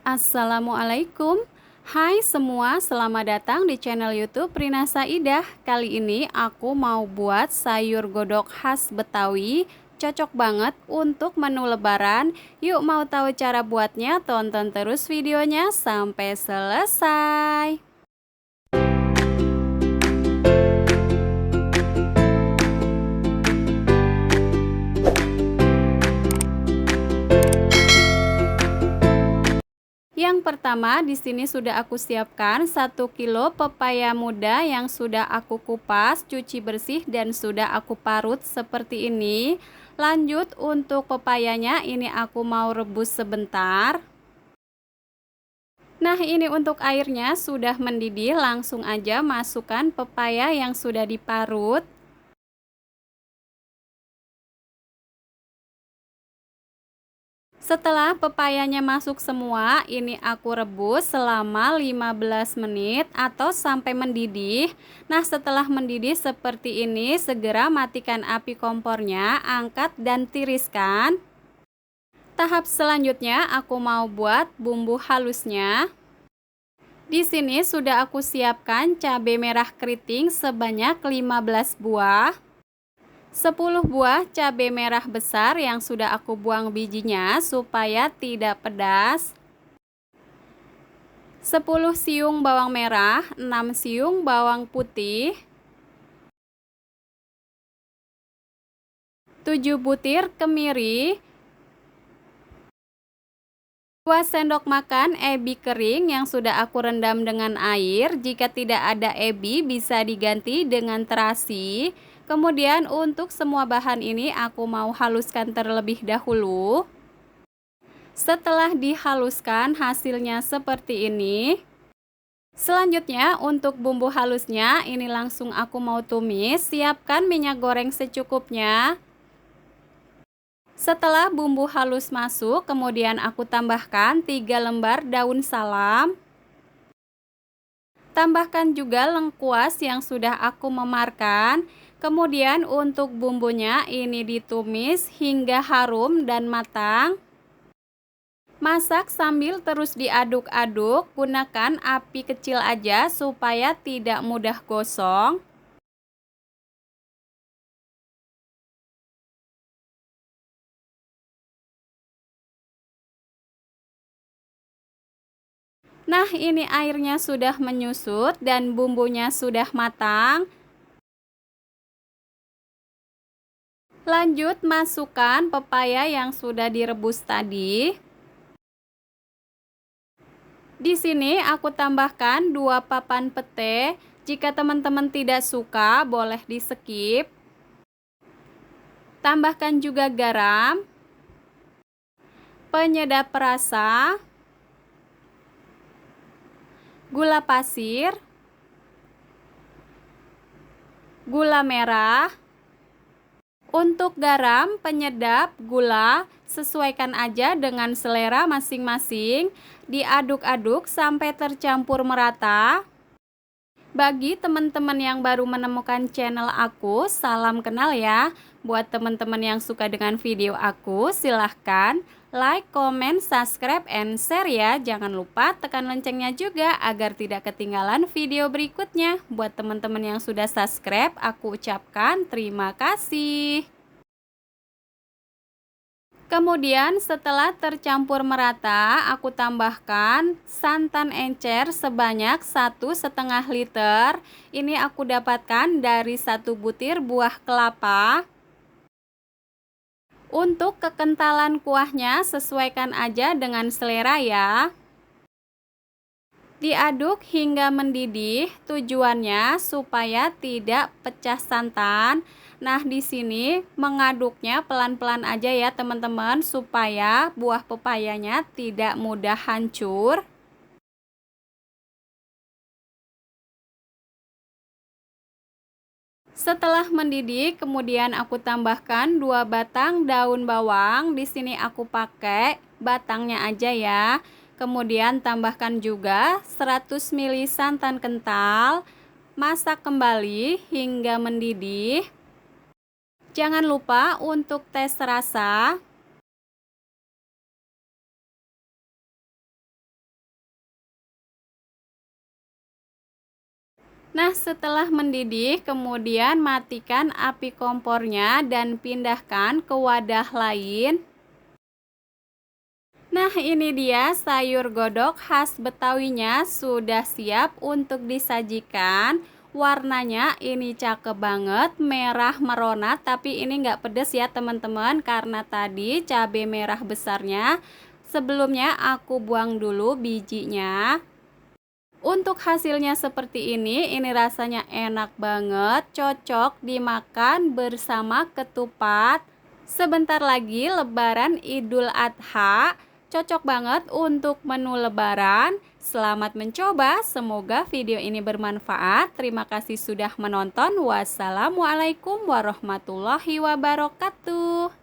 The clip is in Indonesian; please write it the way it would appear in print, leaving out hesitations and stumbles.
Assalamualaikum. Hai semua, selamat datang di channel YouTube Rina Saidah. Kali ini aku mau buat sayur godok khas Betawi. Cocok banget untuk menu lebaran. Yuk mau tahu cara buatnya? Tonton terus videonya sampai selesai. Yang pertama di sini sudah aku siapkan 1 kilo pepaya muda yang sudah aku kupas, cuci bersih dan sudah aku parut seperti ini. Lanjut untuk pepayanya ini aku mau rebus sebentar. Nah, ini untuk airnya sudah mendidih, langsung aja masukkan pepaya yang sudah diparut. Setelah pepayanya masuk semua, ini aku rebus selama 15 menit atau sampai mendidih. Nah, setelah mendidih seperti ini, segera matikan api kompornya, angkat dan tiriskan. Tahap selanjutnya aku mau buat bumbu halusnya. Di sini sudah aku siapkan cabai merah keriting sebanyak 15 buah. 10 buah cabai merah besar yang sudah aku buang bijinya supaya tidak pedas. 10 siung bawang merah, 6 siung bawang putih, 7 butir kemiri, 2 sendok makan ebi kering yang sudah aku rendam dengan air. Jika tidak ada ebi bisa diganti dengan terasi. Kemudian untuk semua bahan ini aku mau haluskan terlebih dahulu. Setelah dihaluskan hasilnya seperti ini. Selanjutnya untuk bumbu halusnya ini langsung aku mau tumis. Siapkan minyak goreng secukupnya. Setelah bumbu halus masuk, kemudian aku tambahkan 3 lembar daun salam. Tambahkan juga lengkuas yang sudah aku memarkan. Kemudian untuk bumbunya ini ditumis hingga harum dan matang. Masak sambil terus diaduk-aduk, gunakan api kecil aja supaya tidak mudah gosong. Nah, ini airnya sudah menyusut dan bumbunya sudah matang. Lanjut masukkan pepaya yang sudah direbus tadi. Di sini aku tambahkan 2 papan pete. Jika teman-teman tidak suka, boleh di-skip. Tambahkan juga garam, penyedap rasa, gula pasir, gula merah. Untuk garam, penyedap, gula, sesuaikan aja dengan selera masing-masing. Diaduk-aduk sampai tercampur merata. Bagi teman-teman yang baru menemukan channel aku, salam kenal ya. Buat teman-teman yang suka dengan video aku, silahkan like, comment, subscribe, and share ya. Jangan lupa tekan loncengnya juga agar tidak ketinggalan video berikutnya. Buat teman-teman yang sudah subscribe, aku ucapkan terima kasih. Kemudian setelah tercampur merata, aku tambahkan santan encer sebanyak 1,5 liter. Ini aku dapatkan dari 1 butir buah kelapa. Untuk kekentalan kuahnya sesuaikan aja dengan selera ya. Diaduk hingga mendidih, tujuannya supaya tidak pecah santan. Nah, di sini mengaduknya pelan-pelan aja ya teman-teman supaya buah pepayanya tidak mudah hancur. Setelah mendidih, kemudian aku tambahkan 2 batang daun bawang. Di sini aku pakai batangnya aja ya. Kemudian tambahkan juga 100 ml santan kental. Masak kembali hingga mendidih. Jangan lupa untuk tes rasa. Nah, setelah mendidih, kemudian matikan api kompornya dan pindahkan ke wadah lain. Nah, ini dia sayur godok khas Betawinya sudah siap untuk disajikan. Warnanya ini cakep banget, merah merona, tapi ini nggak pedes ya teman-teman, karena tadi cabai merah besarnya sebelumnya aku buang dulu bijinya. Untuk hasilnya seperti ini rasanya enak banget, cocok dimakan bersama ketupat. Sebentar lagi Lebaran Idul Adha, cocok banget untuk menu Lebaran. Selamat mencoba, semoga video ini bermanfaat. Terima kasih sudah menonton. Wassalamualaikum warahmatullahi wabarakatuh.